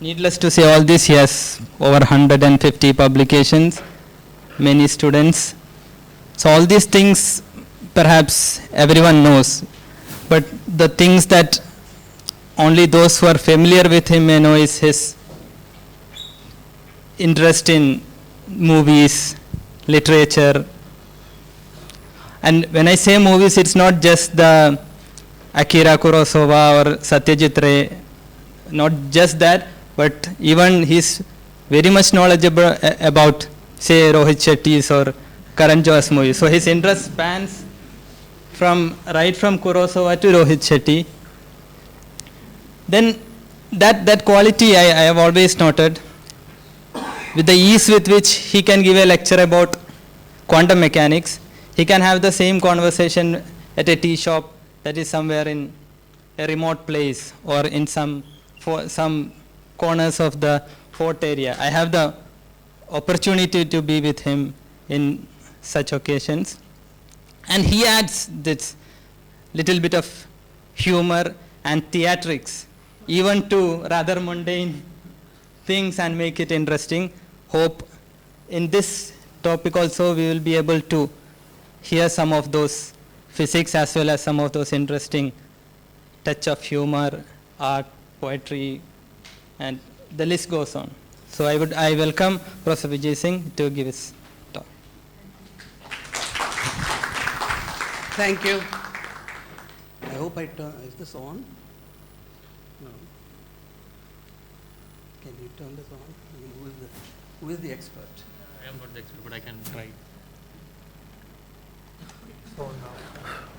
Needless to say, all this, he has over 150 publications, many students. So all these things perhaps everyone knows, but the things that only those who are familiar with him may know is his interest in movies, literature. And when I say movies, it's not just the Akira Kurosawa or Satyajit Ray, not just that, but even he's very much knowledgeable about, say, Rohit Shetty's or Karan Johar's movies. So his interest spans right from Kurosawa to Rohit Shetty. Then that quality I have always noted, with the ease with which he can give a lecture about quantum mechanics. He can have the same conversation at a tea shop that is somewhere in a remote place or in some corners of the fort area. I have the opportunity to be with him in such occasions. And he adds this little bit of humor and theatrics even to rather mundane things and make it interesting. Hope in this topic also we will be able to hear some of those physics as well as some of those interesting touch of humor, art, poetry, and the list goes on. So I welcome Professor Vijay Singh to give his talk. Thank you. I hope is this on? No. Can you turn this on? I mean, who is the expert? I am not the expert, but I can try.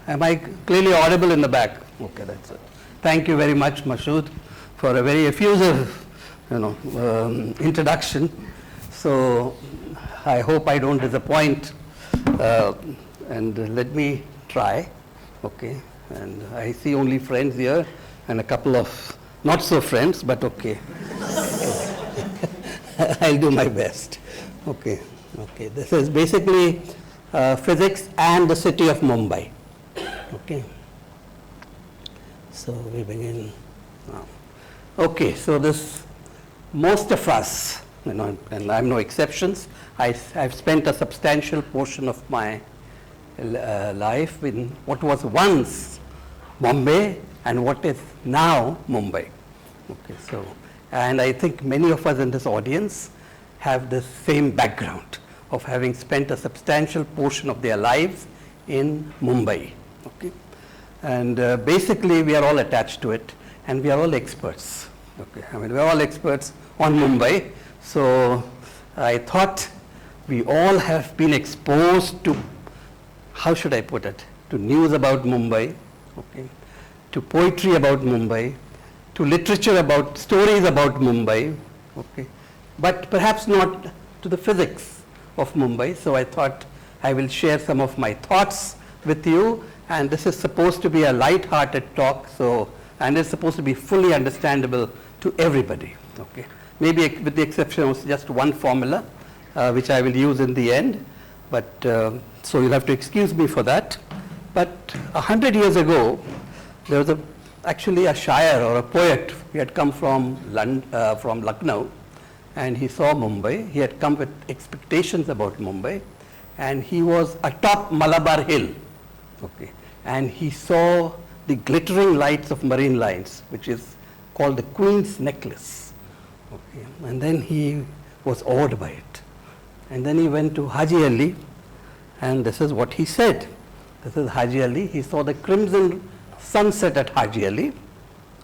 Am I clearly audible in the back? Okay, that's it. Thank you very much, Mashood, for a very effusive, introduction. So I hope I don't disappoint, and let me try. Okay, and I see only friends here and a couple of not so friends, but okay. I'll do my best. Okay. This is basically physics and the city of Mumbai. Okay. So we begin now. Okay, so most of us, and I'm no exceptions, I've spent a substantial portion of my life in what was once Bombay and what is now Mumbai. Okay, so, and I think many of us in this audience have the same background of having spent a substantial portion of their lives in Mumbai. Okay, and basically we are all attached to it, and we are all experts. Okay, I mean, we are all experts on Mumbai. So I thought we all have been exposed to, how should I put it, to news about Mumbai, okay, to poetry about Mumbai, to literature about, stories about Mumbai, okay, but perhaps not to the physics of Mumbai. So I thought I will share some of my thoughts with you, and this is supposed to be a light-hearted talk, and it's supposed to be fully understandable to everybody. Okay, maybe with the exception of just one formula, which I will use in the end, but so you'll have to excuse me for that. But 100 years ago, there was actually a shair or a poet. He had come from Lucknow, and he saw Mumbai. He had come with expectations about Mumbai, and he was atop Malabar Hill, okay, and he saw the glittering lights of Marine Lines, which is called the Queen's Necklace, okay, and then he was awed by it. And then he went to Haji Ali, and this is what he said. This is Haji Ali. He saw the crimson sunset at Haji Ali,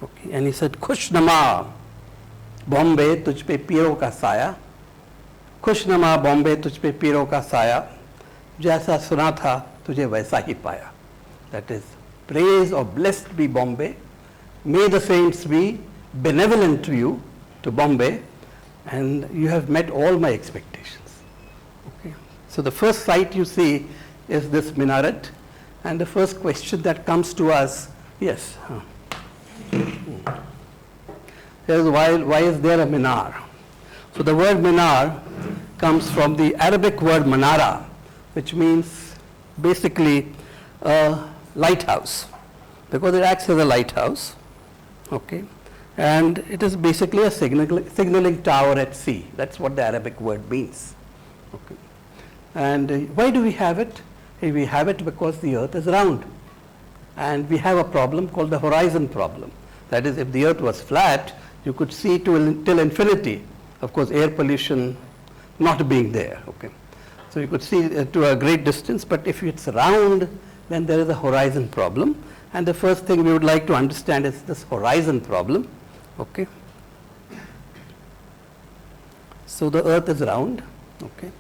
okay, and he said, "Khushnama Bombay, तुझ पे पीरों का साया, खुशनमा बॉम्बे तुझ पे पीरों का साया, जैसा सुना था तुझे वैसा ही पाया." That is, praise or blessed be Bombay. May the saints be benevolent to you, to Bombay, and you have met all my expectations. Okay. So the first sight you see is this minaret, and the first question that comes to us, yes. Why is there a minar? So the word minar comes from the Arabic word manara, which means basically a lighthouse, because it acts as a lighthouse. Okay, And it is basically a signaling tower at sea. That's what the Arabic word means. Okay. And why do we have it? We have it because the earth is round. And we have a problem called the horizon problem. That is, if the earth was flat, you could see till infinity. Of course, air pollution not being there. Okay. So you could see to a great distance, but if it's round, then there is a horizon problem. And the first thing we would like to understand is this horizon problem. Okay. So the earth is round. Okay.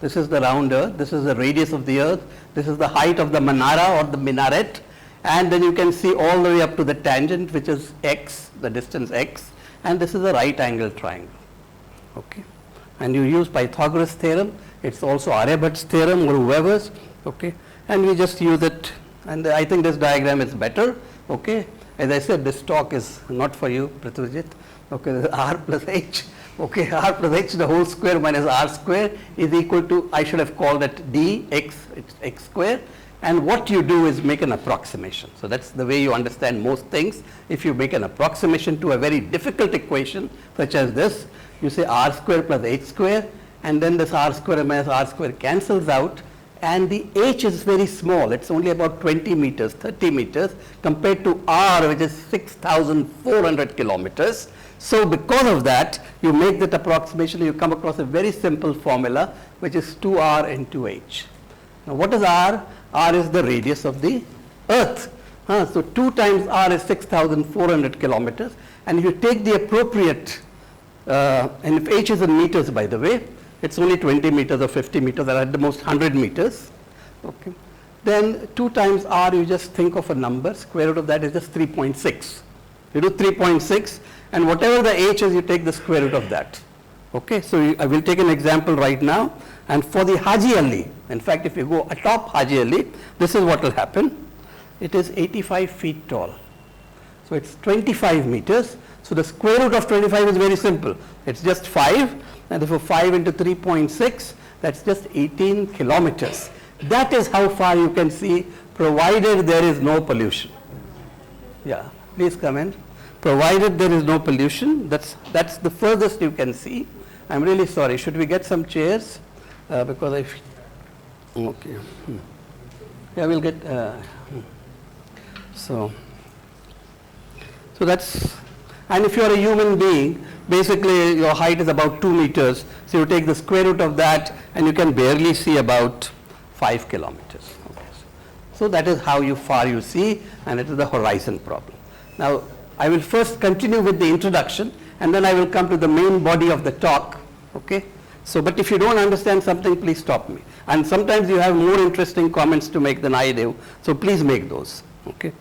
This is the round earth. This is the radius of the earth. This is the height of the manara or the minaret. And then you can see all the way up to the tangent, which is x, the distance x. And this is a right angle triangle. Okay. And you use Pythagoras theorem. It's also Aryabhat's theorem or whoever's. Okay. And we just use it. And I think this diagram is better. Okay. As I said, this talk is not for you, Prithvirajit. Okay. R plus h. Okay. R plus h, the whole square minus r square is equal to, I should have called it dx, it's x square. And what you do is make an approximation. So that's the way you understand most things. If you make an approximation to a very difficult equation, such as this, you say r square plus h square, and then this r square minus r square cancels out, and the h is very small. It's only about 20 meters, 30 meters, compared to r, which is 6,400 kilometers. So because of that, you make that approximation, you come across a very simple formula, which is 2r into h. Now what is r? R is the radius of the earth. So 2 times r is 6,400 kilometers. And if you take the appropriate, and if h is in meters, by the way, it's only 20 meters or 50 meters, or at the most 100 meters. Okay. Then 2 times r, you just think of a number, square root of that is just 3.6. You do 3.6, and whatever the h is, you take the square root of that. Okay, so I will take an example right now. And for the Haji Ali, in fact, if you go atop Haji Ali, this is what will happen. It is 85 feet tall. So it's 25 meters. So the square root of 25 is very simple. It's just 5, and therefore 5 into 3.6, that's just 18 kilometers. That is how far you can see, provided there is no pollution. Yeah, please come in. Provided there is no pollution, that's the furthest you can see. I'm really sorry. Should we get some chairs? Because okay. Yeah, we'll get, so that's, and if you're a human being, basically your height is about 2 meters. So you take the square root of that, and you can barely see about 5 kilometers. Okay. So that is how far you see, and it is the horizon problem. Now, I will first continue with the introduction, and then I will come to the main body of the talk. Okay. So, but if you don't understand something, please stop me. And sometimes you have more interesting comments to make than I do, so please make those. Okay.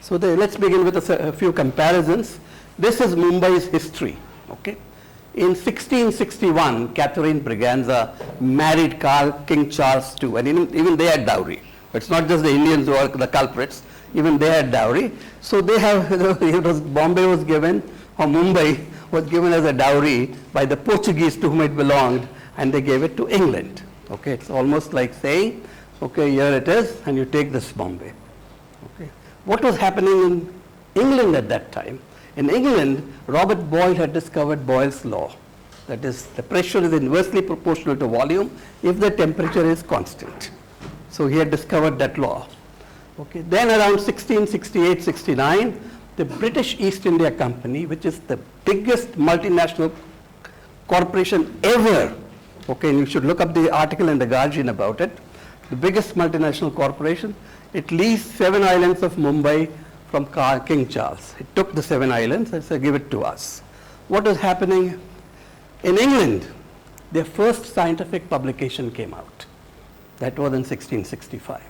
So let's begin with a few comparisons. This is Mumbai's history. Okay. In 1661, Catherine Braganza married King Charles II, and even they had dowry. It's not just the Indians who are the culprits. Even they had dowry. So they have, Bombay was given, or Mumbai was given as a dowry by the Portuguese to whom it belonged, and they gave it to England. Okay, it's almost like saying, okay, here it is, and you take this Bombay. Okay. What was happening in England at that time? In England, Robert Boyle had discovered Boyle's law. That is, the pressure is inversely proportional to volume if the temperature is constant. So he had discovered that law. Okay. Then around 1668-69, the British East India Company, which is the biggest multinational corporation ever, okay, and you should look up the article in the Guardian about it, the biggest multinational corporation, it leased 7 islands of Mumbai from King Charles. It took the 7 islands and said, give it to us. What was happening? In England, their first scientific publication came out. That was in 1665.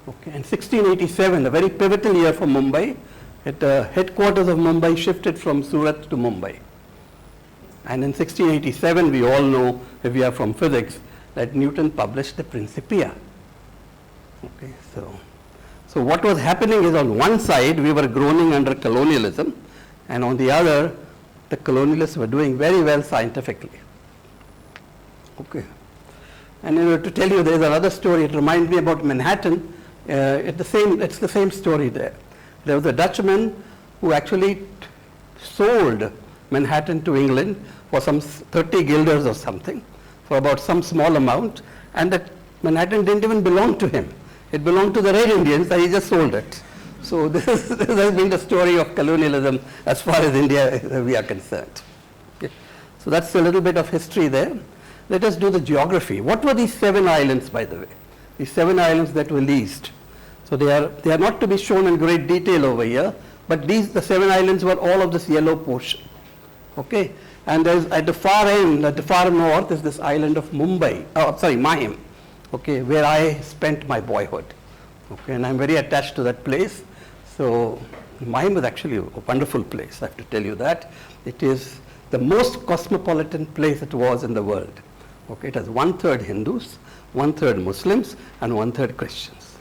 Okay, and 1687, a very pivotal year for Mumbai. Headquarters of Mumbai shifted from Surat to Mumbai. And in 1687, we all know, if we are from physics, that Newton published the Principia. Okay, so what was happening is, on one side, we were groaning under colonialism, and on the other, the colonialists were doing very well scientifically. Okay. And to tell you, there is another story. It reminds me about Manhattan. It's the same story there. There was a Dutchman who actually sold Manhattan to England for some 30 guilders or something, for about some small amount, and that Manhattan didn't even belong to him. It belonged to the Red Indians, and he just sold it. So this has been the story of colonialism as far as India we are concerned. Okay. So that's a little bit of history there. Let us do the geography. What were these 7 islands, by the way? These 7 islands that were leased. So they are not to be shown in great detail over here, but the 7 islands were all of this yellow portion. Okay, and there's at the far end, at the far north, is this island of Mahim. Okay, where I spent my boyhood. Okay, and I'm very attached to that place. So Mahim is actually a wonderful place, I have to tell you that. It is the most cosmopolitan place it was in the world. Okay, it has 1/3 Hindus, 1/3 Muslims, and 1/3 Christians.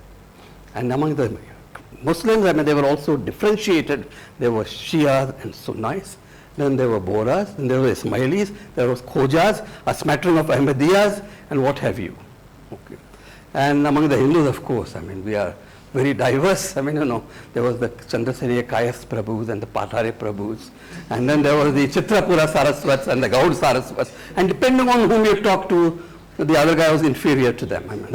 And among the Muslims, I mean, they were also differentiated. There were Shias and Sunnis, then there were Bohras, then there were Ismailis, there was Khojas, a smattering of Ahmadiyyas, and what have you. Okay. And among the Hindus, of course, I mean, we are very diverse. I mean, there was the Chandrasekhar Kayas Prabhus and the Pathare Prabhus, and then there was the Chitrapura Saraswats and the Gaud Saraswats, and depending on whom you talk to, the other guy was inferior to them. I mean,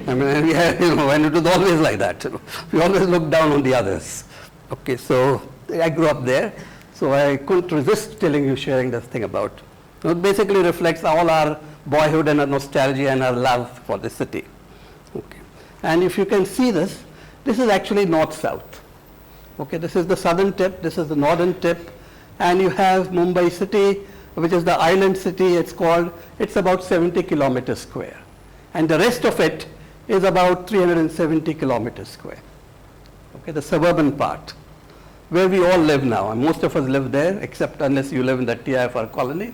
and it was always like that. We always looked down on the others. Okay, so I grew up there, so I couldn't resist sharing this thing about. So it basically reflects all our boyhood and our nostalgia and our love for the city. Okay. And if you can see this is actually north-south. Okay, this is the southern tip, this is the northern tip, and you have Mumbai city, which is the island city, it's about 70 kilometers square. And the rest of it is about 370 kilometers square. Okay, the suburban part, where we all live now. And most of us live there, except unless you live in the TIFR colony.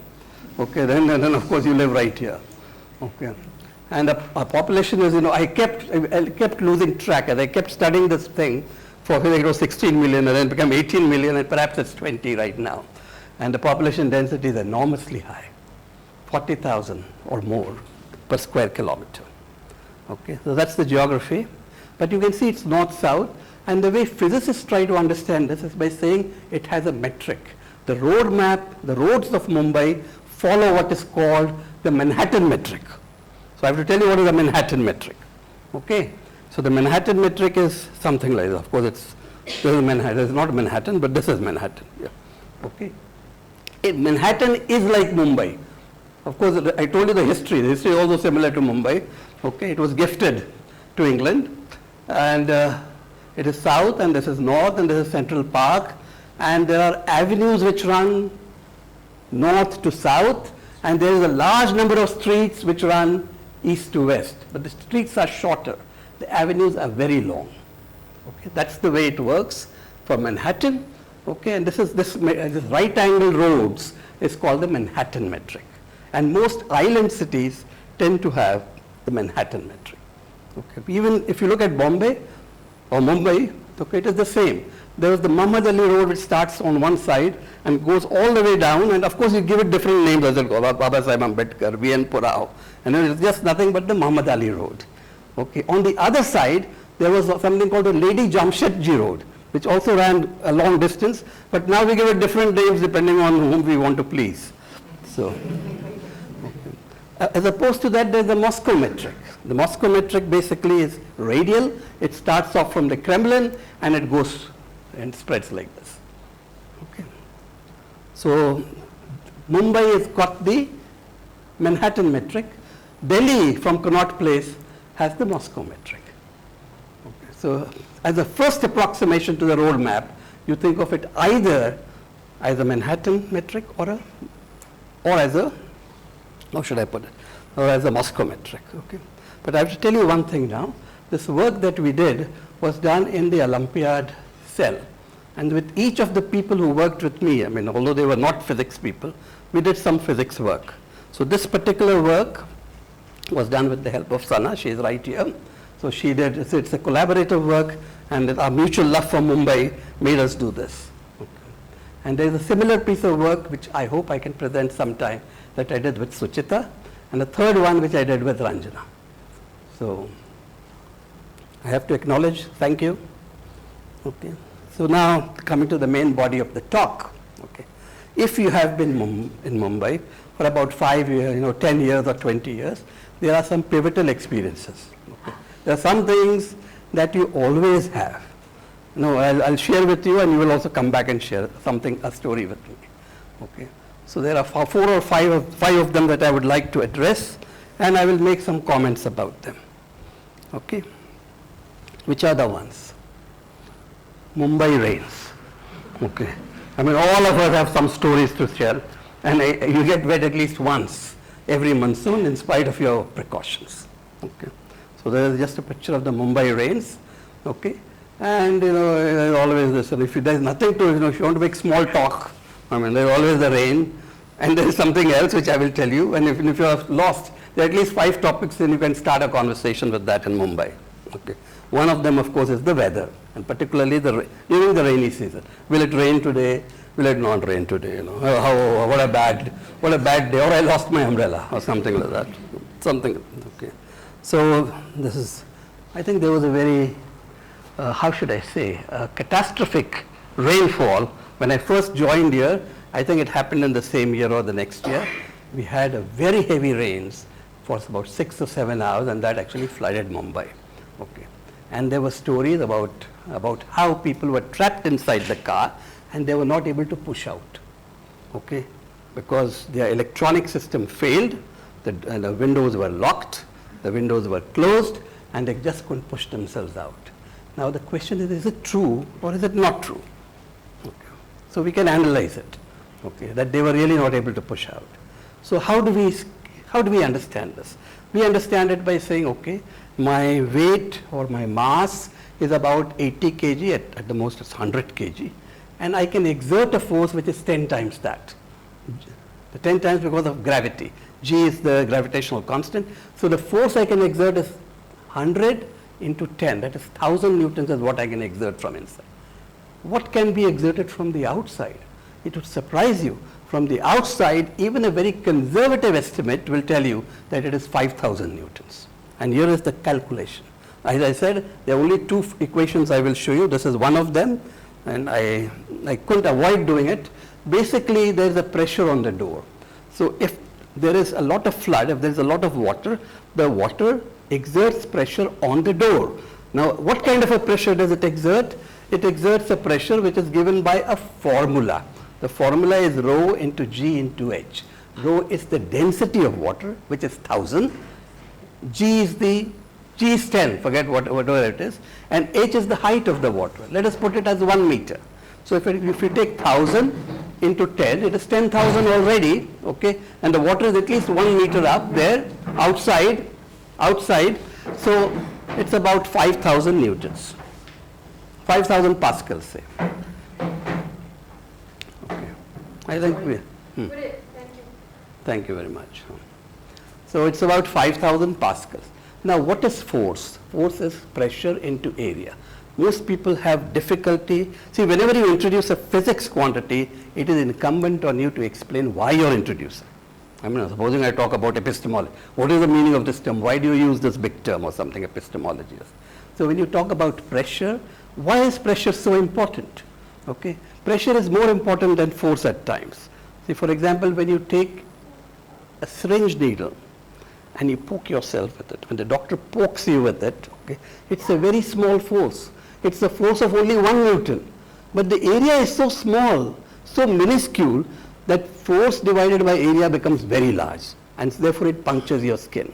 Okay, then of course you live right here. Okay. And our population is, I kept losing track as I kept studying this thing for, it was 16 million and then it became 18 million and perhaps it's 20 right now. And the population density is enormously high, 40,000 or more per square kilometer. Okay, so that's the geography. But you can see it's north-south, and the way physicists try to understand this is by saying it has a metric. The road map, the roads of Mumbai follow what is called the Manhattan metric. So I have to tell you what is the Manhattan metric. Okay, so the Manhattan metric is something like this. Of course, this is Manhattan. It's not Manhattan, but this is Manhattan. Yeah. Okay. Manhattan is like Mumbai. Of course, I told you the history. The history is also similar to Mumbai. Okay, it was gifted to England, and it is south, and this is north, and this is Central Park, and there are avenues which run north to south, and there is a large number of streets which run east to west. But the streets are shorter. The avenues are very long. Okay, that's the way it works for Manhattan. Okay, and this right angle roads is called the Manhattan metric. And most island cities tend to have the Manhattan metric. Okay. Even if you look at Bombay or Mumbai, okay, it is the same. There is the Muhammad Ali Road which starts on one side and goes all the way down, and of course you give it different names as well, Baba Saheb Ambedkar, VN Purao, and it is just nothing but the Muhammad Ali Road. Okay. On the other side, there was something called the Lady Jamshedji Road, which also ran a long distance, but now we give it different names depending on whom we want to please. So, as opposed to that, there's the Moscow metric. The Moscow metric basically is radial. It starts off from the Kremlin and it goes and spreads like this. Okay. So Mumbai has got the Manhattan metric. Delhi from Connaught Place has the Moscow metric. Okay. So as a first approximation to the road map, you think of it either as a Manhattan metric or as a, how should I put it, or as a Moscow metric. Okay. But I have to tell you one thing now. This work that we did was done in the Olympiad cell. And with each of the people who worked with me, I mean, although they were not physics people, we did some physics work. So this particular work was done with the help of Sana. She is right here. So she did, so it's a collaborative work, and our mutual love for Mumbai made us do this. Okay. And there's a similar piece of work which I hope I can present sometime that I did with Suchita, and a third one which I did with Ranjana. So I have to acknowledge, thank you. Okay. So now coming to the main body of the talk. If you have been in Mumbai for about 5 years, 10 years or 20 years, there are some pivotal experiences. Okay? There are some things that you always have. I'll share with you, and you will also come back and share a story with me. Okay? So there are 4 or 5 of them that I would like to address, and I will make some comments about them. Okay? Which are the ones? Mumbai rains. Okay? I mean, all of us have some stories to share, and you get wet at least once every monsoon in spite of your precautions. Okay? So there is just a picture of the Mumbai rains. Okay? And there's always this, and if there's nothing to, if you want to make small talk, I mean, there's always the rain, and there is something else which I will tell you, and if you are lost, there are at least 5 topics, then you can start a conversation with that in Mumbai. Okay. One of them, of course, is the weather, and particularly during the rainy season. Will it rain today? Will it not rain today? What a bad day, or I lost my umbrella, or something like that. Okay. So this is, I think there was a very, how should I say, catastrophic rainfall when I first joined here. I think it happened in the same year or the next year. We had a very heavy rains for about 6 or 7 hours, and that actually flooded Mumbai. Okay. And there were stories about how people were trapped inside the car and they were not able to push out. Okay. Because their electronic system failed, the windows were locked, the windows were closed, and they just couldn't push themselves out. Now the question is it true or is it not true? Okay. So we can analyze it. Okay. That they were really not able to push out. So how do we understand this? We understand it by saying, okay, my weight or my mass is about 80 kg, at the most it's 100 kg, and I can exert a force which is 10 times that. The 10 times because of gravity. G is the gravitational constant. So the force I can exert is 100 into 10, that is 1000 newtons is what I can exert from inside. What can be exerted from the outside? It would surprise you. From the outside, even a very conservative estimate will tell you that it is 5000 newtons. And here is the calculation. As I said, there are only 2 equations I will show you. This is one of them, and I couldn't avoid doing it. Basically, there is a pressure on the door. So if there is a lot of flood, if there is a lot of water, the water exerts pressure on the door. Now, what kind of a pressure does it exert? It exerts a pressure which is given by a formula. The formula is rho into G into H. Rho is the density of water, which is 1000. G is 10, forget whatever it is, and H is the height of the water. Let us put it as 1 meter. So if you take 1000 into 10, it is 10,000 already, okay, and the water is at least 1 meter up there, outside, so it's about 5000 newtons, 5000 pascals, say. Okay, I think we. Thank you. Thank you very much. So it's about 5000 pascals. Now what is force? Force is pressure into area. Most people have difficulty. See, whenever you introduce a physics quantity, it is incumbent on you to explain why you're introducing. I mean, supposing I talk about epistemology. What is the meaning of this term? Why do you use this big term or something, epistemology? So when you talk about pressure, why is pressure so important? Okay, pressure is more important than force at times. See, for example, when you take a syringe needle and you poke yourself with it, when the doctor pokes you with it, okay, it's a very small force. It's a force of only 1 Newton. But the area is so small, so minuscule, that force divided by area becomes very large, and therefore it punctures your skin.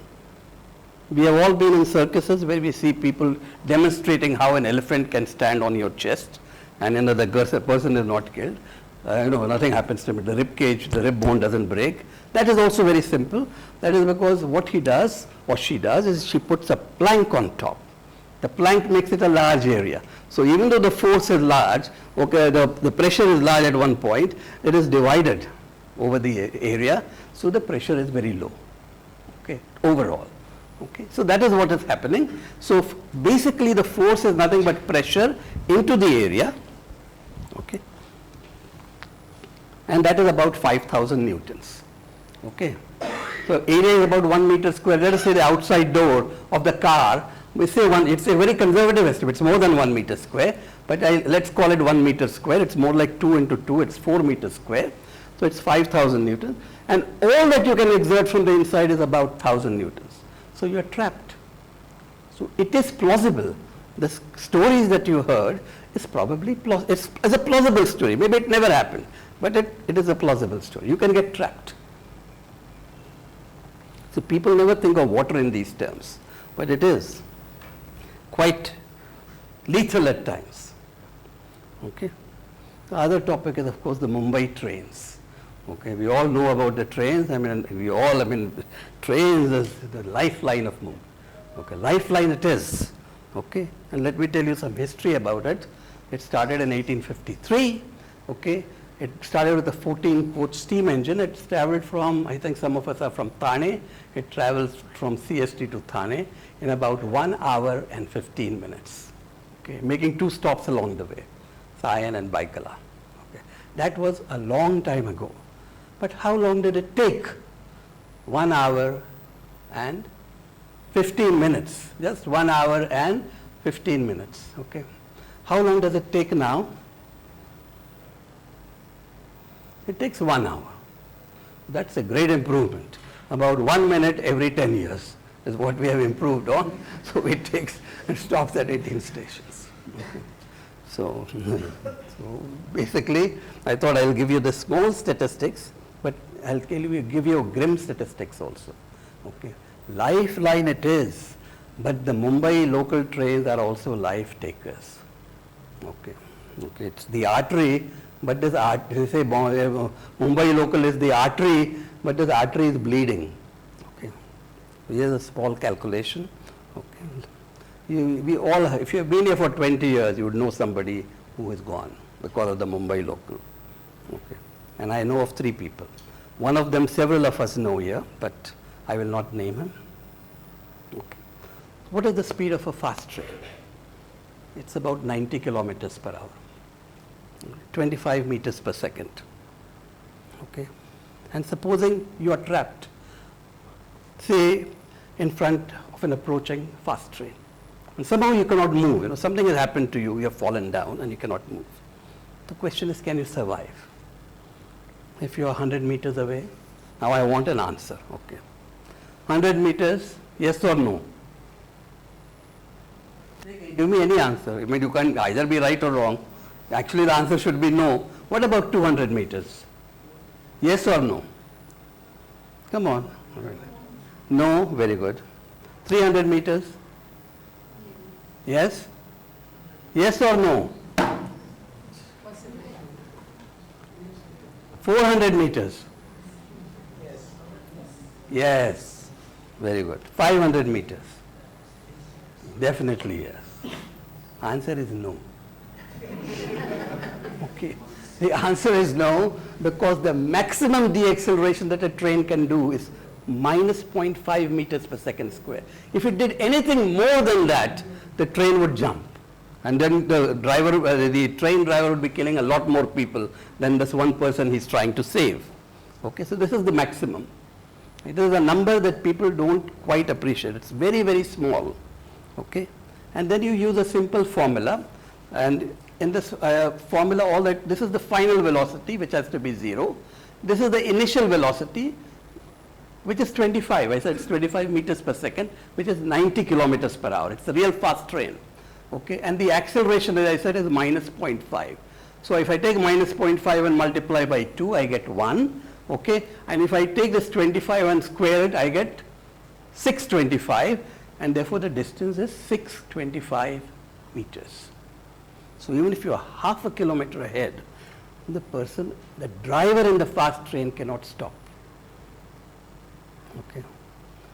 We have all been in circuses where we see people demonstrating how an elephant can stand on your chest, and the person is not killed. Nothing happens to him. The rib cage, the rib bone doesn't break. That is also very simple. That is because what he does, or she does, is she puts a plank on top. The plank makes it a large area. So even though the force is large, okay, the pressure is large at one point, it is divided over the area, so the pressure is very low, okay, overall. Okay, so that is what is happening. So basically the force is nothing but pressure into the area, okay, and that is about 5000 newtons. Okay, so area is about 1 meter square. Let us say the outside door of the car, we say it's a very conservative estimate, it's more than 1 meter square, but let's call it 1 meter square. It's more like 2 into 2, it's 4 meters square. So it's 5,000 newtons. And all that you can exert from the inside is about 1,000 newtons. So you are trapped. So it is plausible. The stories that you heard is probably it's a plausible story. Maybe it never happened, but it is a plausible story. You can get trapped. So people never think of water in these terms, but it is quite lethal at times. Okay. The other topic is, of course, the Mumbai trains. Okay, we all know about the trains. I mean, trains is the lifeline of Mumbai. Okay, lifeline it is. Okay, and let me tell you some history about it. It started in 1853. Okay, it started with a 14-coach steam engine. It traveled from, I think some of us are from Thane. It travels from CST to Thane in about 1 hour and 15 minutes. Okay, making 2 stops along the way, Sion and Baikala. Okay, that was a long time ago. But how long did it take? 1 hour and 15 minutes, just 1 hour and 15 minutes. Okay. How long does it take now? It takes 1 hour. That's a great improvement. About 1 minute every 10 years is what we have improved on. So it stops at 18 stations. Okay. So basically, I thought I'll give you the small statistics, but I'll give you grim statistics also. Okay. Lifeline it is, but the Mumbai local trains are also life takers. Okay. Okay. It's the artery, but this they say Mumbai local is the artery, but this artery is bleeding. Okay. Here's a small calculation. Okay. We all, if you have been here for 20 years, you would know somebody who is gone because of the Mumbai local. Okay. And I know of 3 people. One of them, several of us know here, but I will not name him. Okay. What is the speed of a fast train? It's about 90 kilometers per hour, 25 meters per second. Okay. And supposing you are trapped, say, in front of an approaching fast train, and somehow you cannot move. Something has happened to you. You have fallen down and you cannot move. The question is, can you survive? If you are 100 meters away, now I want an answer. Okay. 100 meters, yes or no? Give me any answer. I mean, you can either be right or wrong. Actually, the answer should be no. What about 200 meters? Yes or no? Come on. No, very good. 300 meters? Yes? Yes or no? 400 meters? Yes. Very good. 500 meters? Definitely yes. Answer is no. Okay. The answer is no because the maximum deceleration that a train can do is minus 0.5 meters per second square. If it did anything more than that, the train would jump. And then the train driver would be killing a lot more people than this one person he's trying to save. Okay, so this is the maximum. It is a number that people don't quite appreciate. It's very, very small. Okay, and then you use a simple formula, and in this formula, this is the final velocity, which has to be 0. This is the initial velocity, which is 25. I said it's 25 meters per second, which is 90 kilometers per hour. It's a real fast train. Okay, and the acceleration, as I said, is minus 0.5. So if I take minus 0.5 and multiply by 2, I get 1. Okay, and if I take this 25 and square it, I get 625, and therefore the distance is 625 meters. So even if you are half a kilometer ahead, the driver in the fast train cannot stop. Okay,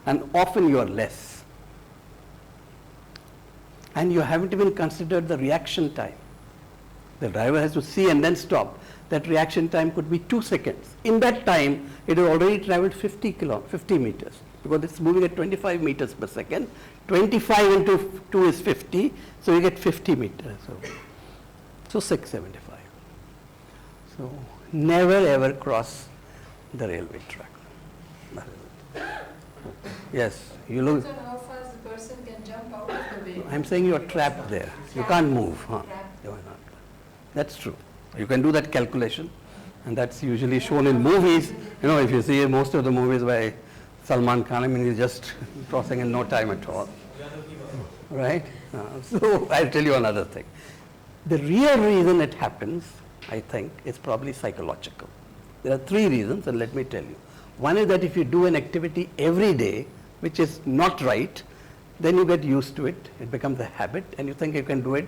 and often you are less. And you haven't even considered the reaction time. The driver has to see and then stop. That reaction time could be 2 seconds. In that time, it has already traveled 50 meters because it's moving at 25 meters per second. 25 into 2 is 50, so you get 50 meters. So 675. So never ever cross the railway track. Yes, you look. So how fast the person can jump out of the way? I'm saying you are trapped there. You can't move. Huh? You are not. That's true. You can do that calculation. And that's usually shown in movies. You know, if you see most of the movies by Salman Khan, I mean, he's just crossing in no time at all. Right? So I'll tell you another thing. The real reason it happens, I think, is probably psychological. There are three reasons, and let me tell you. One is that if you do an activity every day, which is not right, then you get used to it. It becomes a habit, and you think you can do it.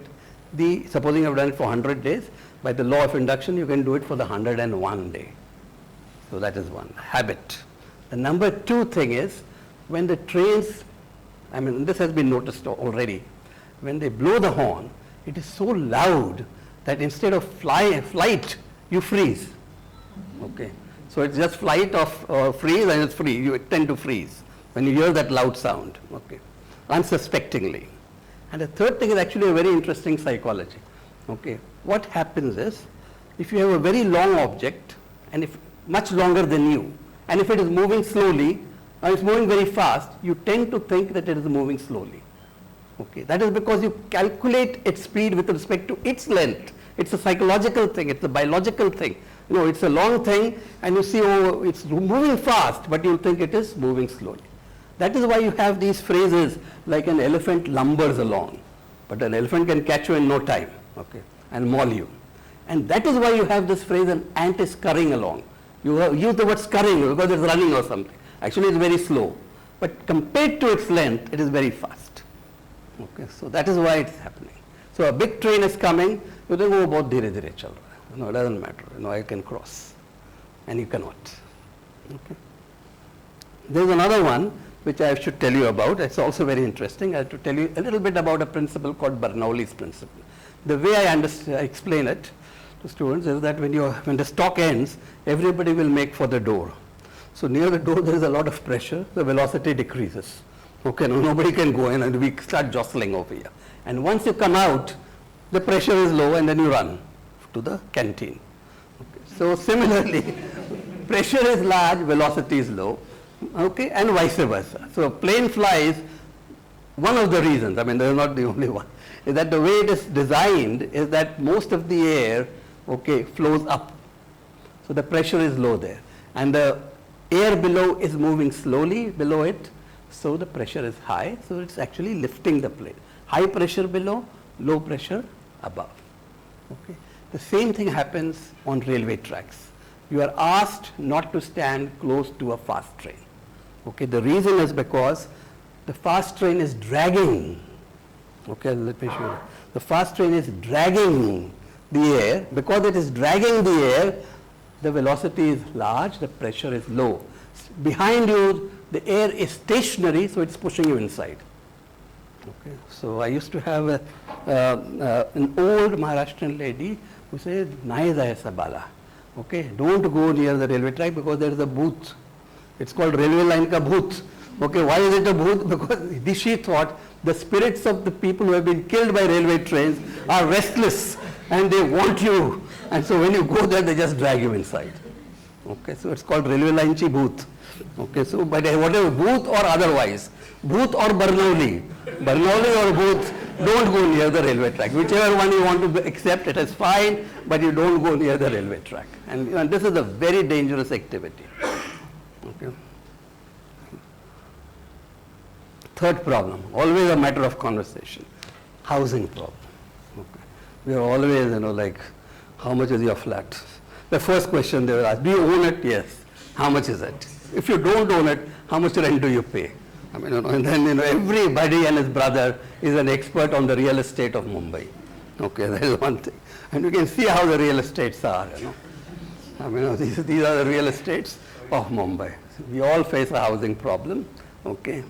Supposing you have done it for 100 days, by the law of induction, you can do it for the 101 day. So that is one, habit. The number two thing is, when the trains, I mean, this has been noticed already, when they blow the horn, it is so loud that instead of flight, you freeze. Okay. So it's just flight of freeze, and it's free. You tend to freeze when you hear that loud sound. Okay. Unsuspectingly. And the third thing is actually a very interesting psychology. Okay. What happens is, if you have a very long object, and if much longer than you, and if it is moving slowly, or it's moving very fast, you tend to think that it is moving slowly. Okay. That is because you calculate its speed with respect to its length. It's a psychological thing, it's a biological thing. You know, it's a long thing, and you see, oh, it's moving fast, but you think it is moving slowly. That is why you have these phrases like an elephant lumbers along, but an elephant can catch you in no time, okay, and maul you. And that is why you have this phrase, an ant is scurrying along. You use the word scurrying because it's running or something. Actually, it's very slow, but compared to its length, it is very fast. Okay, so that is why it's happening. So a big train is coming, you think, oh, bahut dheere dheere chal raha hai. No, it doesn't matter. You know, I can cross, and you cannot. Okay. There is another one which I should tell you about. It's also very interesting. I have to tell you a little bit about a principle called Bernoulli's principle. The way I explain it to students is that when the stock ends, everybody will make for the door. So near the door there is a lot of pressure, the velocity decreases. Okay, now nobody can go in, and we start jostling over here. And once you come out, the pressure is low, and then you run to the canteen. Okay. So similarly, pressure is large, velocity is low, okay, and vice versa. So a plane flies, one of the reasons, I mean, there is not the only one, is that the way it is designed is that most of the air, okay, flows up. So the pressure is low there, and the air below is moving slowly below it, so the pressure is high, so it's actually lifting the plane. High pressure below, low pressure above. Okay. The same thing happens on railway tracks. You are asked not to stand close to a fast train. Okay. The reason is because the fast train is dragging. Okay, let me show you. The fast train is dragging the air. Because it is dragging the air, the velocity is large, the pressure is low. Behind you, the air is stationary, so it's pushing you inside. Okay. So I used to have an old Maharashtrian lady who said, "Nahi jaisa bala." Okay, don't go near the railway track because there is a booth. It's called railway line ka booth. Okay, why is it a booth? Because she thought the spirits of the people who have been killed by railway trains are restless and they want you. And so when you go there, they just drag you inside. Okay, so it's called railway line chi booth. Okay, so but whatever, booth or otherwise, booth or Bernoulli or booth, don't go near the railway track. Whichever one you want to accept, it is fine, but you don't go near the railway track. And this is a very dangerous activity. Okay. Third problem, always a matter of conversation, housing problem. Okay. We are always, like, how much is your flat? The first question they will ask, do you own it? Yes. How much is it? If you don't own it, how much rent do you pay? I mean, and then, everybody and his brother is an expert on the real estate of Mumbai. Okay, that is one thing. And you can see how the real estates are, I mean, these are the real estates of Mumbai. We all face a housing problem, okay,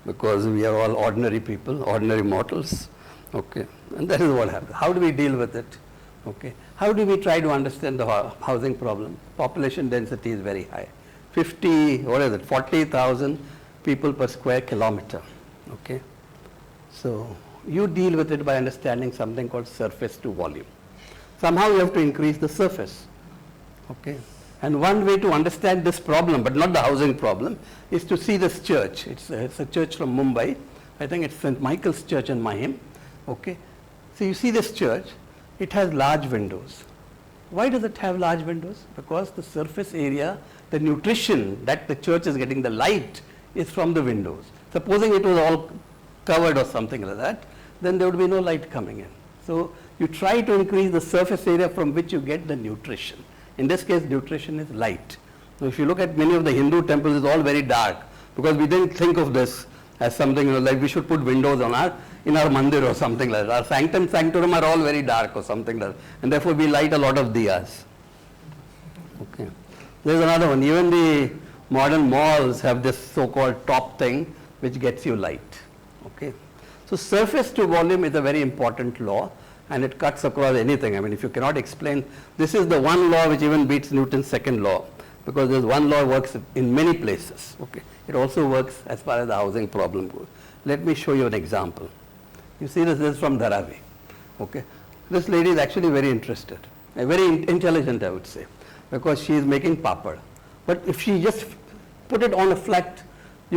because we are all ordinary people, ordinary mortals, okay, and that is what happens. How do we deal with it? Okay, how do we try to understand the housing problem? Population density is very high. 40,000 people per square kilometer, okay. So you deal with it by understanding something called surface to volume. Somehow you have to increase the surface, okay. And one way to understand this problem, but not the housing problem, is to see this church. It's a church from Mumbai. I think it's St. Michael's Church in Mahim, okay. So you see this church, it has large windows, Why does it have large windows? Because the surface area, the nutrition that the church is getting, the light, is from the windows. Supposing it was all covered or something like that, then there would be no light coming in. So you try to increase the surface area from which you get the nutrition. In this case, nutrition is light. Now, if you look at many of the Hindu temples, it's all very dark, because we didn't think of this as something like we should put windows on in our mandir or something like that. Our sanctum sanctorum are all very dark or something like that, and therefore we light a lot of diyas. Okay. There's another one. Even the modern malls have this so-called top thing which gets you light. Okay. So surface to volume is a very important law, and it cuts across anything. I mean, if you cannot explain, this is the one law which even beats Newton's second law, because this one law works in many places. Okay. It also works as far as the housing problem goes. Let me show you an example. You see, this is from Dharavi. Okay. This lady is actually very interested, very intelligent, I would say, because she is making papad. But if she just put it on a flat,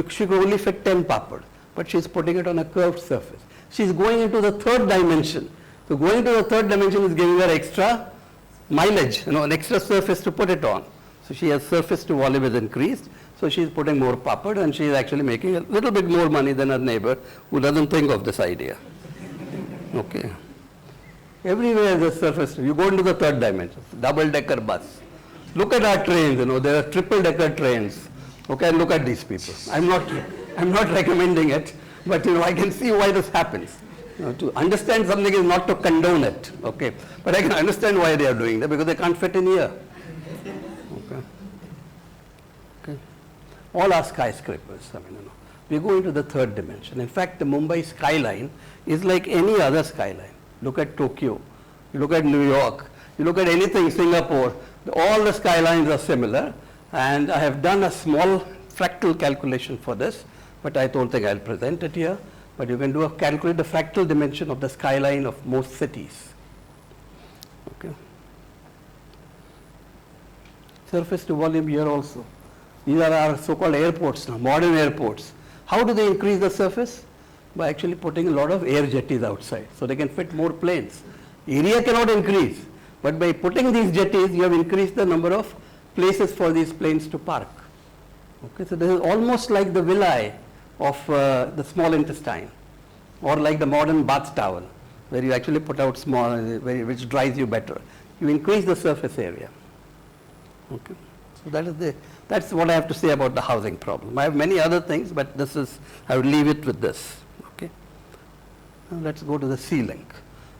she could only fit 10 papad, but she is putting it on a curved surface. She is going into the third dimension. So going to the third dimension is giving her extra mileage, an extra surface to put it on. So she has surface to volume is increased. So she is putting more papad, and she is actually making a little bit more money than her neighbor who doesn't think of this idea. Okay. Everywhere the surface, you go into the third dimension, double-decker bus. Look at our trains, there are triple-decker trains. Okay, and look at these people. I'm not recommending it, but I can see why this happens. To understand something is not to condone it. Okay, but I can understand why they are doing that, because they can't fit in here. Okay. Okay. All are skyscrapers. We go into the third dimension. In fact, the Mumbai skyline is like any other skyline. Look at Tokyo, you look at New York, you look at anything, Singapore, all the skylines are similar. And I have done a small fractal calculation for this, but I don't think I'll present it here. But you can calculate the fractal dimension of the skyline of most cities. Okay. Surface to volume here also. These are our so-called airports now, modern airports. How do they increase the surface? By actually putting a lot of air jetties outside, so they can fit more planes. Area cannot increase, but by putting these jetties, you have increased the number of places for these planes to park. Okay, so this is almost like the villi of the small intestine, or like the modern bath towel, where you actually put out small, which dries you better. You increase the surface area. Okay, so that's what I have to say about the housing problem. I have many other things, but I will leave it with this. Okay, now let's go to the ceiling.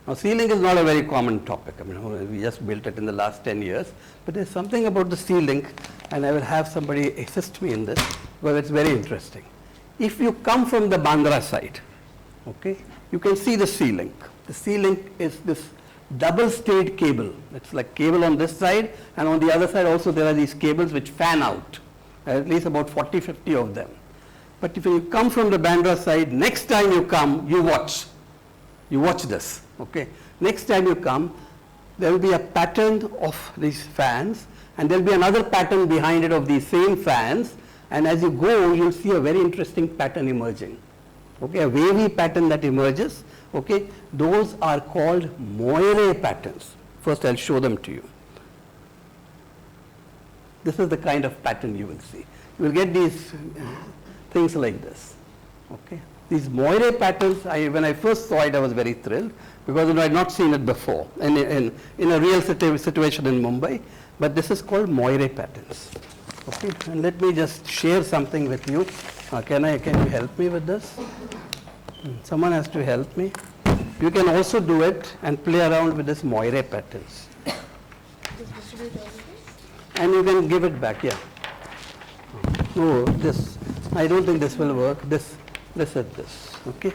Now, ceiling is not a very common topic. I mean, we just built it in the last 10 years, but there's something about the ceiling, and I will have somebody assist me in this, because it's very interesting. If you come from the Bandra side, okay, you can see the ceiling. The ceiling is this double-stayed cable. It's like cable on this side, and on the other side also there are these cables which fan out, at least about 40, 50 of them. But if you come from the Bandra side, next time you come, you watch. You watch this. Okay. Next time you come, there will be a pattern of these fans, and there will be another pattern behind it of these same fans, and as you go, you will see a very interesting pattern emerging. Okay, a wavy pattern that emerges. Okay, those are called moire patterns. First, I'll show them to you. This is the kind of pattern you will see. You will get these things like this. Okay. These moire patterns, when I first saw it, I was very thrilled, because I had not seen it before in a real situation in Mumbai. But this is called moire patterns. Okay, and let me just share something with you. Can you help me with this? Someone has to help me. You can also do it and play around with this moire patterns. And you can give it back, yeah. No, I don't think this will work. This is this. Okay.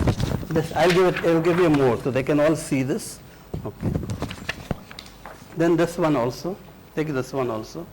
I'll give you more so they can all see this. Okay. Then this one also. Take this one also.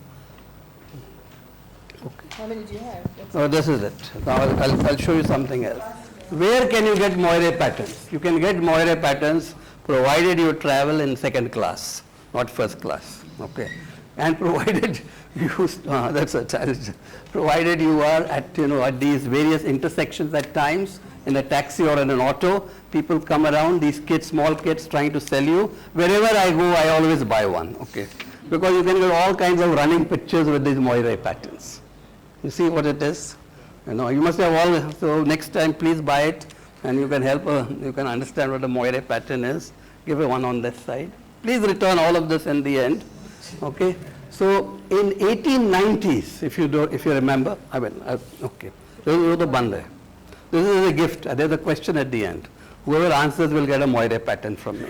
Okay. How many do you have? Oh, this is it. Now I'll show you something else. Where can you get moire patterns? You can get moire patterns provided you travel in second class, not first class. Okay. And provided that's a challenge. Provided you are at these various intersections at times in a taxi or in an auto, people come around, these kids, small kids trying to sell you. Wherever I go, I always buy one. Okay. because you can get all kinds of running pictures with these Moire patterns. You see what it is? You know, you must have all, so next time please buy it and you can help, you can understand what a Moire pattern is. Give a one on this side. Please return all of this in the end. Okay. So in 1890s, if you remember, okay. This is the bande. This is a gift. There's a question at the end. Whoever answers will get a Moire pattern from me.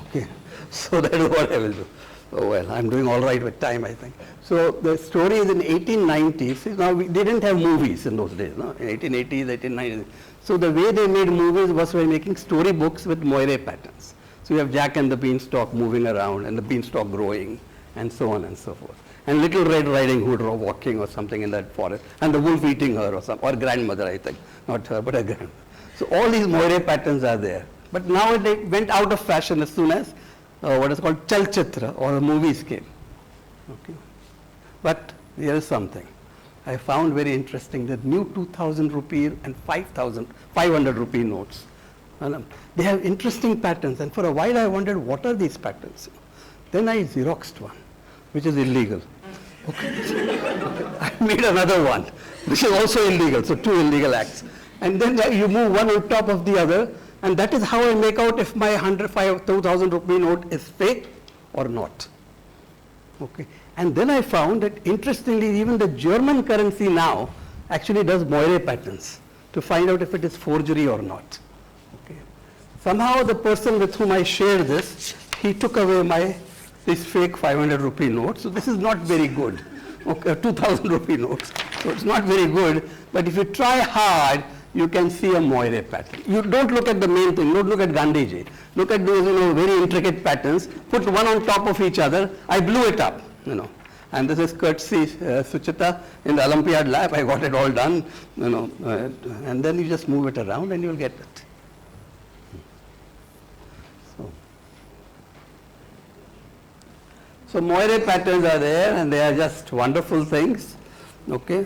Okay. So that is what I will do. Oh well, I'm doing all right with time, I think. So the story is in 1890s. Now they didn't have movies in those days, no? In 1880s, 1890s. So the way they made movies was by making storybooks with Moire patterns. So you have Jack and the Beanstalk moving around and the beanstalk growing and so on and so forth. And Little Red Riding Hood walking or something in that forest, and the wolf eating her or grandmother, I think. Not her, but her grandmother. So all these Moire patterns are there. But now they went out of fashion as soon as what is called chalchitra or movies came. Okay. But there is something I found very interesting, the new 2000 rupee and 500 rupee notes. And, they have interesting patterns, and for a while I wondered what are these patterns. Then I Xeroxed one, which is illegal. Okay. I made another one, which is also illegal, so two illegal acts. And then you move one on top of the other, and that is how I make out if my 2000 rupee note is fake or not. Okay. And then I found that interestingly, even the German currency now actually does Moire patterns to find out if it is forgery or not. Okay. Somehow the person with whom I shared this, he took away this fake 500 rupee note. So this is not very good. Okay, 2000 rupee notes. So it's not very good. But if you try hard, you can see a Moire pattern. You don't look at the main thing. Don't look at Gandhiji. Look at those, very intricate patterns. Put one on top of each other. I blew it up, And this is courtesy Suchita in the Olympiad lab. I got it all done, and then you just move it around and you'll get it. So Moire patterns are there, and they are just wonderful things. Okay.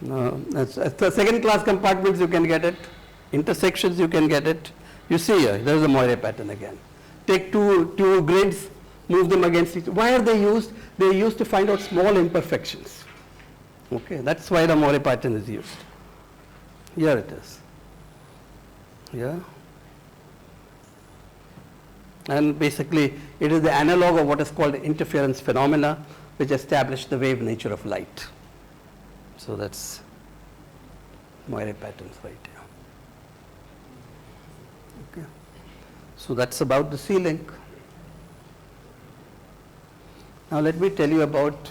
The second class compartments you can get it, intersections you can get it. You see here, there is a Moire pattern again. Take two grids, move them against each other. Why are they used? They are used to find out small imperfections. Okay, that's why the Moire pattern is used. Here it is. Yeah. And basically, it is the analog of what is called interference phenomena, which establish the wave nature of light. So that's Moire patterns right here. Okay. So that's about the C-link. Now let me tell you about,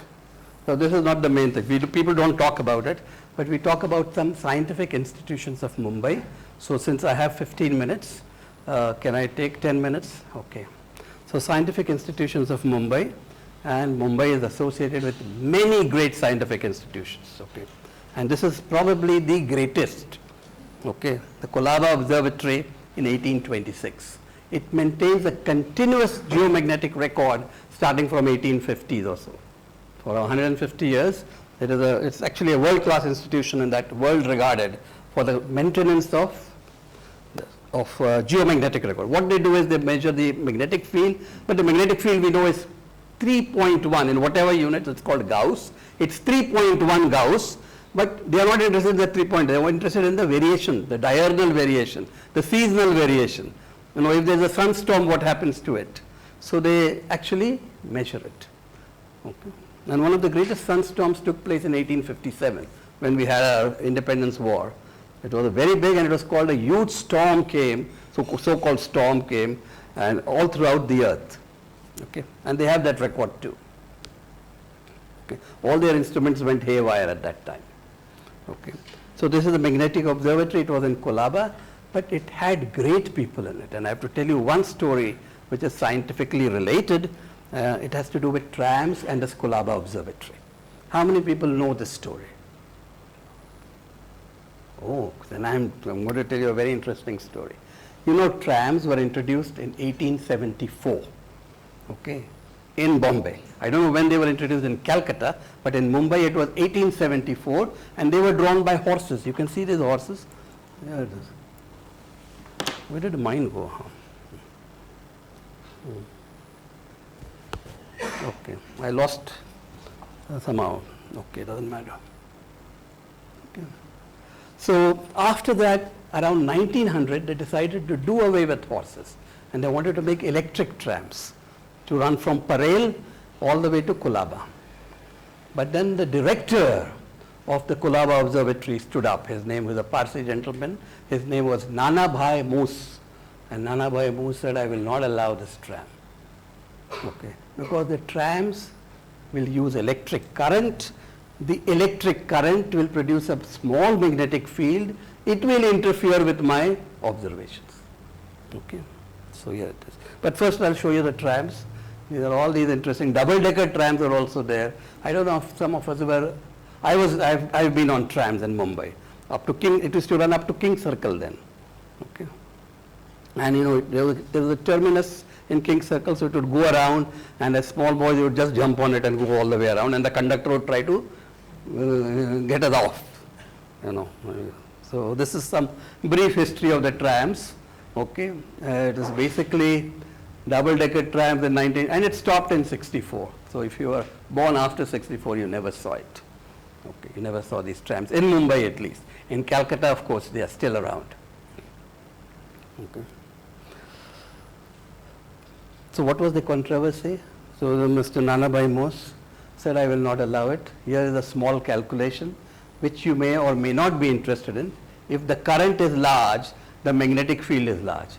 so this is not the main thing. People don't talk about it, but we talk about some scientific institutions of Mumbai. So since I have 15 minutes, can I take 10 minutes? Okay. So scientific institutions of Mumbai, and Mumbai is associated with many great scientific institutions. Okay. And this is probably the greatest. Okay. The Colaba Observatory in 1826. It maintains a continuous geomagnetic record starting from 1850s or so. For 150 years, it's actually a world-class institution in that world regarded for the maintenance of geomagnetic record. What they do is they measure the magnetic field, but the magnetic field we know is 3.1 in whatever unit, it's called Gauss. It's 3.1 Gauss, but they are not interested in the 3 point, they are interested in the variation, the diurnal variation, the seasonal variation. If there's a sunstorm, what happens to it? So they actually measure it. Okay. And one of the greatest sunstorms took place in 1857 when we had our independence war. It was a very big, and it was called a huge storm came, so-called storm came, and all throughout the earth. Okay. And they have that record too. Okay. All their instruments went haywire at that time. Okay. So this is a magnetic observatory. It was in Colaba, but it had great people in it. And I have to tell you one story which is scientifically related. It has to do with trams and the Colaba Observatory. How many people know this story? Oh, then I'm going to tell you a very interesting story. Trams were introduced in 1874, okay, in Bombay. I don't know when they were introduced in Calcutta, but in Mumbai it was 1874, and they were drawn by horses. You can see these horses. There it is. Where did mine go? Okay, I lost somehow. Okay, doesn't matter. Okay. So after that, around 1900, they decided to do away with horses, and they wanted to make electric trams to run from Parel all the way to Colaba. But then the director of the Colaba Observatory stood up. His name was a Parsi gentleman. His name was Nana Bhai Moose. And Nana Bhai Moose said, I will not allow this tram. Okay. Because the trams will use electric current. The electric current will produce a small magnetic field. It will interfere with my observations. Okay. So here it is. But first I'll show you the trams. These are all these interesting double-decker trams are also there. I don't know if some of us were. I've been on trams in Mumbai. Up to King, it used to run up to King Circle then. Okay. And you know, there was a terminus in King Circle, so it would go around, and as small boys would just jump on it and go all the way around, and the conductor would try to get us off. You know. So this is some brief history of the trams. Okay. It is basically double-decker trams in and it stopped in 64. So if you were born after 64, you never saw it. Okay, you never saw these trams, in Mumbai at least. In Calcutta, of course, they are still around. Okay. So what was the controversy? So Mr. Nanabhai Moose said, I will not allow it. Here is a small calculation, which you may or may not be interested in. If the current is large, the magnetic field is large.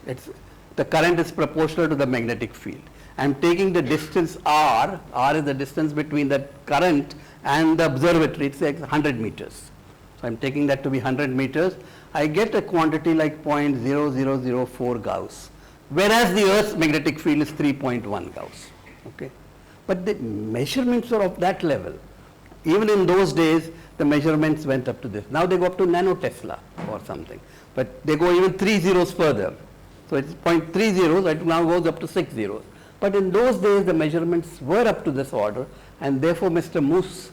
The current is proportional to the magnetic field. I am taking the distance r is the distance between the current and the observatory, it's like 100 meters. So I am taking that to be 100 meters. I get a quantity like 0.0004 Gauss, whereas the Earth's magnetic field is 3.1 Gauss. Okay? But the measurements are of that level. Even in those days, the measurements went up to this. Now they go up to nanotesla or something, but they go even 3 zeros further. So it's 0.3 zeros, it now goes up to 6 zeros. But in those days, the measurements were up to this order, and therefore Mr. Moose,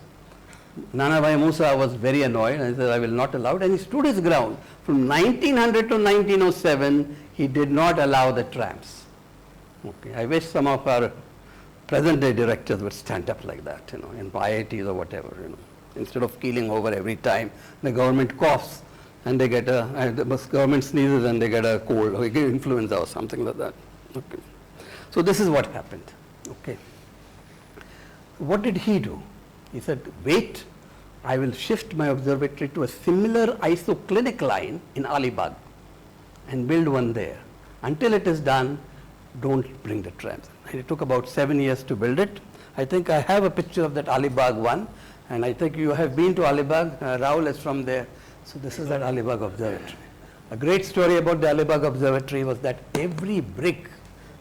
Nanabhai Musa, was very annoyed and said, I will not allow it, and he stood his ground. From 1900 to 1907, he did not allow the trams. Okay. I wish some of our present-day directors would stand up like that, you know, in IITs or whatever, you know, instead of keeling over every time the government coughs and they get the government sneezes and they get a cold or influenza or something like that. Okay. So this is what happened. Okay. What did he do? He said, wait, I will shift my observatory to a similar isoclinic line in Alibag and build one there. Until it is done, don't bring the trams. And it took about 7 years to build it. I think I have a picture of that Alibag one, and I think you have been to Alibag. Rahul is from there. So this is that Alibag Observatory. A great story about the Alibag Observatory was that every brick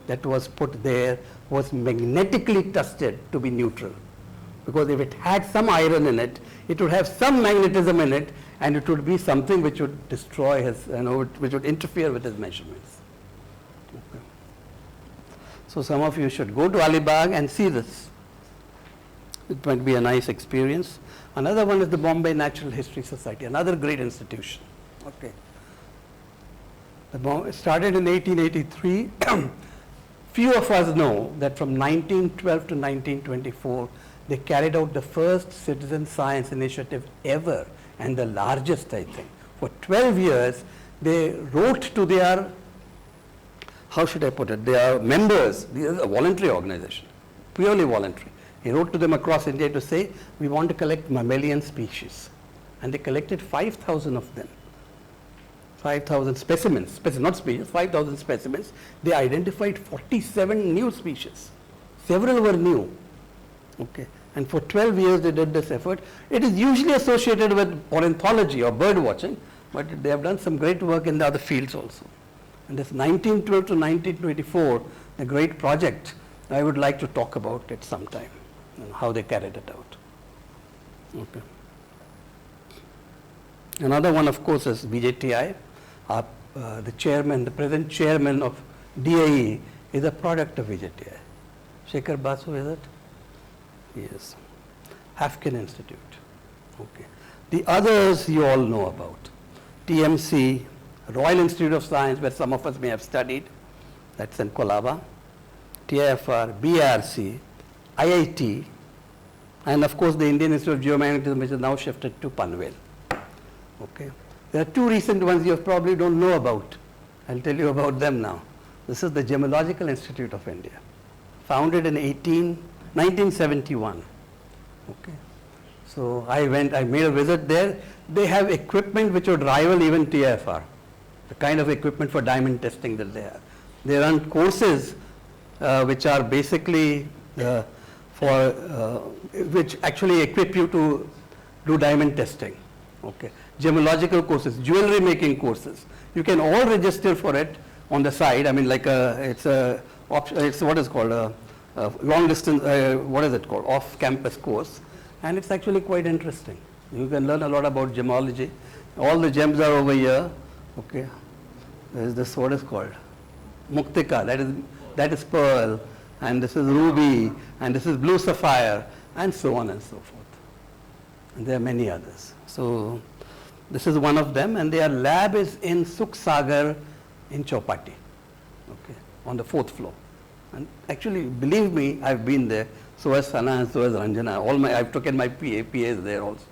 that was put there was magnetically tested to be neutral. Because if it had some iron in it, it would have some magnetism in it, and it would be something which would destroy his, which would interfere with his measurements. Okay. So some of you should go to Alibag and see this. It might be a nice experience. Another one is the Bombay Natural History Society, another great institution. Okay. It started in 1883. Few of us know that from 1912 to 1924, they carried out the first citizen science initiative ever, and the largest, I think. For 12 years, they wrote to their, how should I put it, their members. This is a voluntary organization, purely voluntary. He wrote to them across India to say, we want to collect mammalian species. And they collected 5,000 of them. 5,000 specimens, not species, 5,000 specimens. They identified 47 new species. Several were new. Okay. And for 12 years they did this effort. It is usually associated with ornithology or bird watching, but they have done some great work in the other fields also. And this 1912 to 1924, the great project, I would like to talk about it sometime, and how they carried it out. Okay. Another one, of course, is VJTI. The chairman, the present chairman of DAE is a product of VJTI. Shekhar Basu, is it? Yes. Hafkin Institute. Okay. The others you all know about. TMC, Royal Institute of Science, where some of us may have studied. That's in Colaba. TIFR, BRC, IIT, and of course the Indian Institute of Geomagnetism, which is now shifted to Panvel. Okay. There are two recent ones you probably don't know about. I'll tell you about them now. This is the Gemological Institute of India, founded in 1971. Okay. So I made a visit there. They have equipment which would rival even TFR, the kind of equipment for diamond testing that they have. They run courses which are basically which actually equip you to do diamond testing. Okay. Gemological courses, jewelry making courses. You can all register for it on the side. I mean, like it's what is called a long distance, what is it called, off campus course, and it's actually quite interesting. You can learn a lot about gemology. All the gems are over here. Okay. There is this, what is called Muktika, that is pearl, and this is ruby, and this is blue sapphire, and so on and so forth. And there are many others. So this is one of them, and their lab is in Sukh Sagar in Chowpatty, okay, on the 4th floor. And actually, believe me, I've been there. So has Sana and so has Ranjana. I've taken my PAs there also.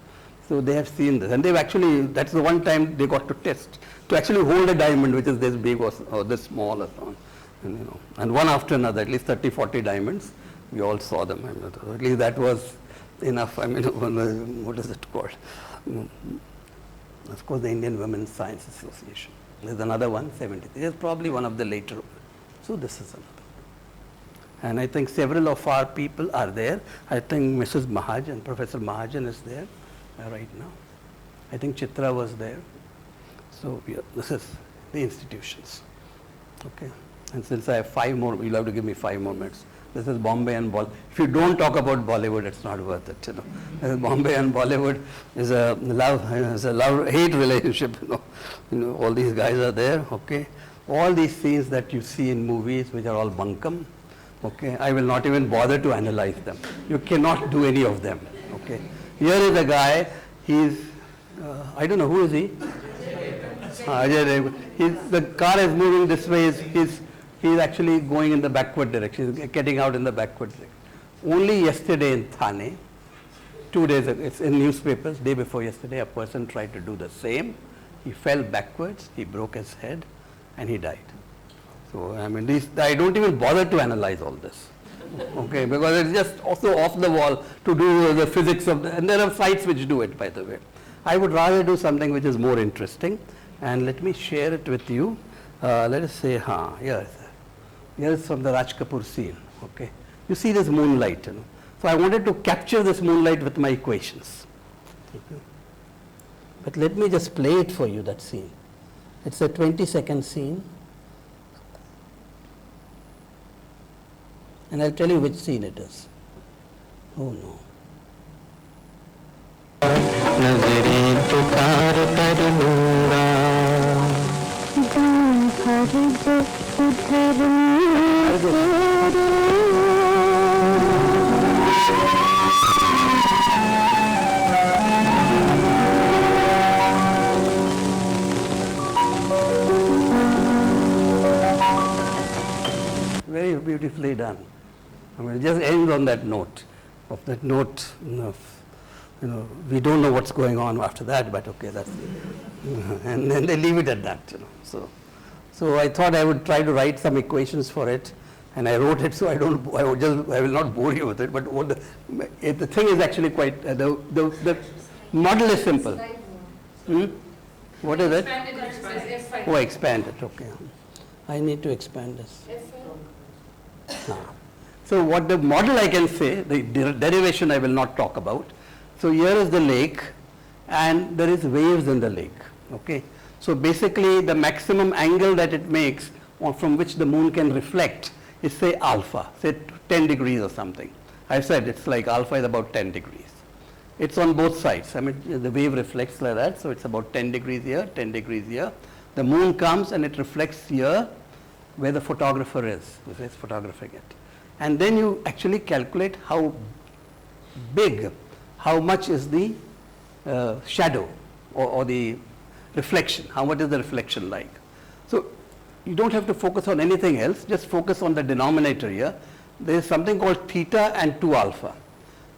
So they have seen this, and they've actually, that's the one time they got to test, to actually hold a diamond which is this big or this small or so on. And, and one after another, at least 30, 40 diamonds, we all saw them. I mean, at least that was enough. I mean, what is it called? Of course, the Indian Women's Science Association. There's another one, 73. It's probably one of the later ones. So this is another. And I think several of our people are there. I think Mrs. Mahajan, Professor Mahajan is there right now. I think Chitra was there. So yeah, this is the institutions. Okay. And since I have 5 more, you'll have to give me 5 more minutes. This is Bombay and Bollywood. If you don't talk about Bollywood, it's not worth it. Bombay and Bollywood is a love-hate relationship. All these guys are there. Okay. All these scenes that you see in movies, which are all bunkum. Okay. I will not even bother to analyze them. You cannot do any of them. Okay. Here is a guy. He's I don't know, who is he? Ajay Devgan. The car is moving this way. He's actually going in the backward direction. He's getting out in the backward direction. Only yesterday in Thane, 2 days ago, it's in newspapers, day before yesterday, a person tried to do the same. He fell backwards, he broke his head, and he died. So, I mean, I don't even bother to analyze all this. Okay, because it's just also off the wall to do the physics of and there are sites which do it, by the way. I would rather do something which is more interesting, and let me share it with you. Let us say, yes. Here is from the Raj Kapoor scene. Okay, you see this moonlight. So I wanted to capture this moonlight with my equations. Okay. But let me just play it for you, that scene. It's a 20-second scene. And I'll tell you which scene it is. Oh no. Very beautifully done. I mean, it just ends on that note. Of that note, we don't know what's going on after that, but okay, that's and then they leave it at that. So I thought I would try to write some equations for it, and I wrote it so I will not bore you with it. But the thing is actually quite the model is simple. What is it? Oh, expand it. Okay, I need to expand this. So what the model I can say, the derivation I will not talk about. So here is the lake, and there is waves in the lake. Okay. So basically the maximum angle that it makes or from which the moon can reflect is say alpha, say 10 degrees or something. I've said it's like alpha is about 10 degrees. It's on both sides. I mean, the wave reflects like that, so it's about 10 degrees here, 10 degrees here. The moon comes and it reflects here where the photographer is, who is photographing it. And then you actually calculate how big, how much is the shadow or the reflection, how much is the reflection like. So you don't have to focus on anything else, just focus on the denominator here. there is something called theta and 2 alpha.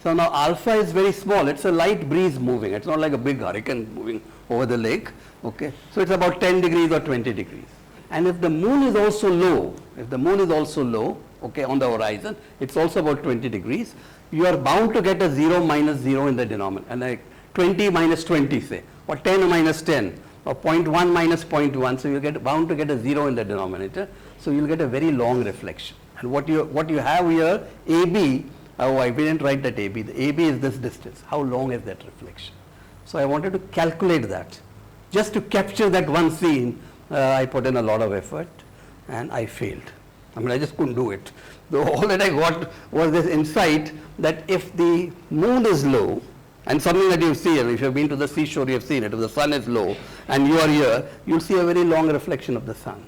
So now alpha is very small, it's a light breeze moving, it's not like a big hurricane moving over the lake, okay. So it's about 10 degrees or 20 degrees. And if the moon is also low, okay, on the horizon, it's also about 20 degrees, you are bound to get a 0 minus 0 in the denominator, and like 20 minus 20 say, or 10 minus 10, or 0.1 minus 0.1, so you're bound to get a 0 in the denominator, so you'll get a very long reflection. And what you have here, AB, oh, I didn't write that AB. The AB is this distance. How long is that reflection? So I wanted to calculate that. Just to capture that one scene, I put in a lot of effort, and I failed. I mean, I just couldn't do it. All that I got was this insight that if the moon is low, and something that you've seen, if you've been to the seashore, you've seen it. If the sun is low, and you are here, you'll see a very long reflection of the sun.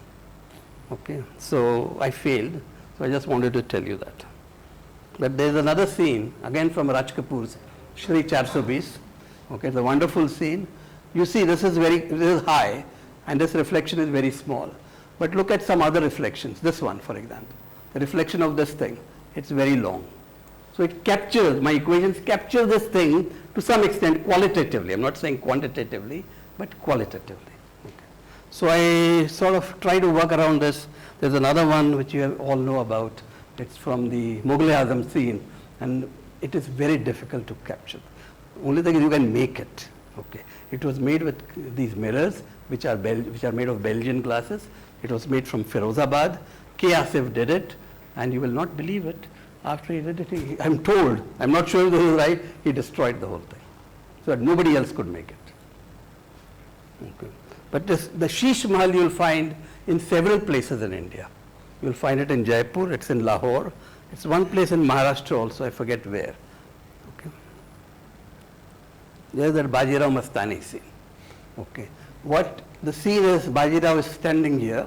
Okay, so I failed. So I just wanted to tell you that. But there's another scene, again from Raj Kapoor's Shri 420. Okay, it's a wonderful scene. You see, this is high, and this reflection is very small. But look at some other reflections. This one, for example, the reflection of this thing, it's very long. So it captures, my equations capture this thing to some extent qualitatively. I'm not saying quantitatively, but qualitatively. Okay. So I sort of try to work around this. There's another one which you all know about. It's from the Mughal-e-Azam scene, and it is very difficult to capture. Only thing is you can make it. Okay. It was made with these mirrors, which are made of Belgian glasses. It was made from Firozabad. K. Asif did it, and you will not believe it. After he did it, I'm told, I'm not sure if this is right, he destroyed the whole thing, so that nobody else could make it. Okay. But the Sheesh Mahal you'll find in several places in India. You'll find it in Jaipur, it's in Lahore, it's one place in Maharashtra also, I forget where. Okay. There's that Bajirao Mastani scene. Okay. What the scene is, Bajirao is standing here,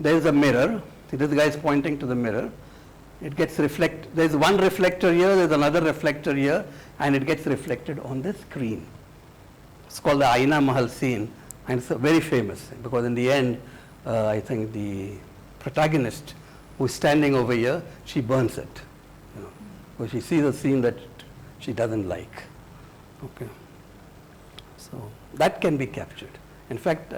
there is a mirror, see this guy is pointing to the mirror, it gets reflected, there's one reflector here, there's another reflector here, and it gets reflected on the screen. It's called the Aina Mahal scene, and it's very famous because in the end, I think the protagonist who's standing over here, she burns it, because she sees a scene that she doesn't like. Okay, so that can be captured. In fact,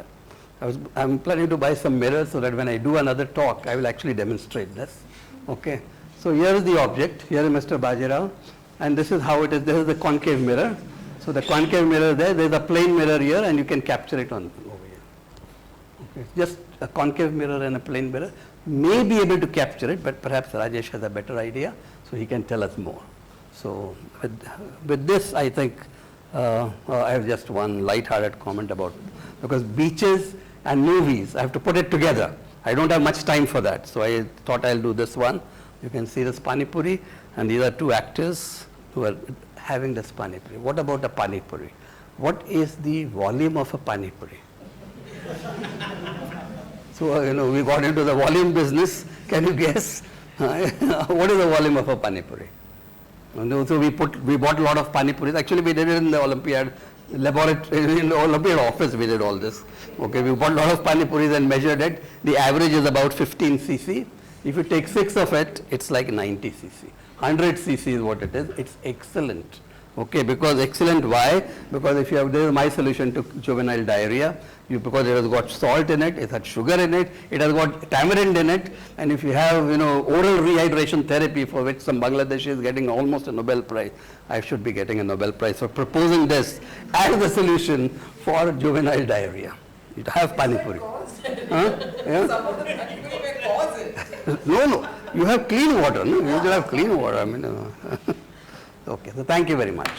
I'm planning to buy some mirrors so that when I do another talk, I will actually demonstrate this. Okay, so here is the object, here is Mr. Bajirao, and this is how it is. This is the concave mirror. So the concave mirror there's a plane mirror here, and you can capture it on over here. Okay, just a concave mirror and a plane mirror. May be able to capture it, but perhaps Rajesh has a better idea, so he can tell us more. So with this, I think I have just one light-hearted comment about it, because beaches and movies, I have to put it together. I don't have much time for that, so I thought I'll do this one. You can see this Pani Puri, and these are two actors who are having this Pani Puri. What about a Pani Puri? What is the volume of a Pani Puri? So, we got into the volume business. Can you guess? What is the volume of a Pani Puri? So we bought a lot of Pani Puris. Actually, we did it in the Olympiad laboratory, in the Olympiad office we did all this. Okay, we bought a lot of Pani Puris and measured it. The average is about 15 cc. If you take 6 of it, it's like 90 cc. 100 cc is what it is. It's excellent. Okay, because excellent, why? Because if you have, this is my solution to juvenile diarrhea. Because it has got salt in it, it has sugar in it, it has got tamarind in it, and if you have, oral rehydration therapy for which some Bangladeshi is getting almost a Nobel Prize, I should be getting a Nobel Prize for proposing this as the solution for juvenile diarrhea. You have Pani Puri. Huh? Yeah? Some of the Pani Puri may cause it. No, you have clean water, no? You should have clean water, Okay, so thank you very much.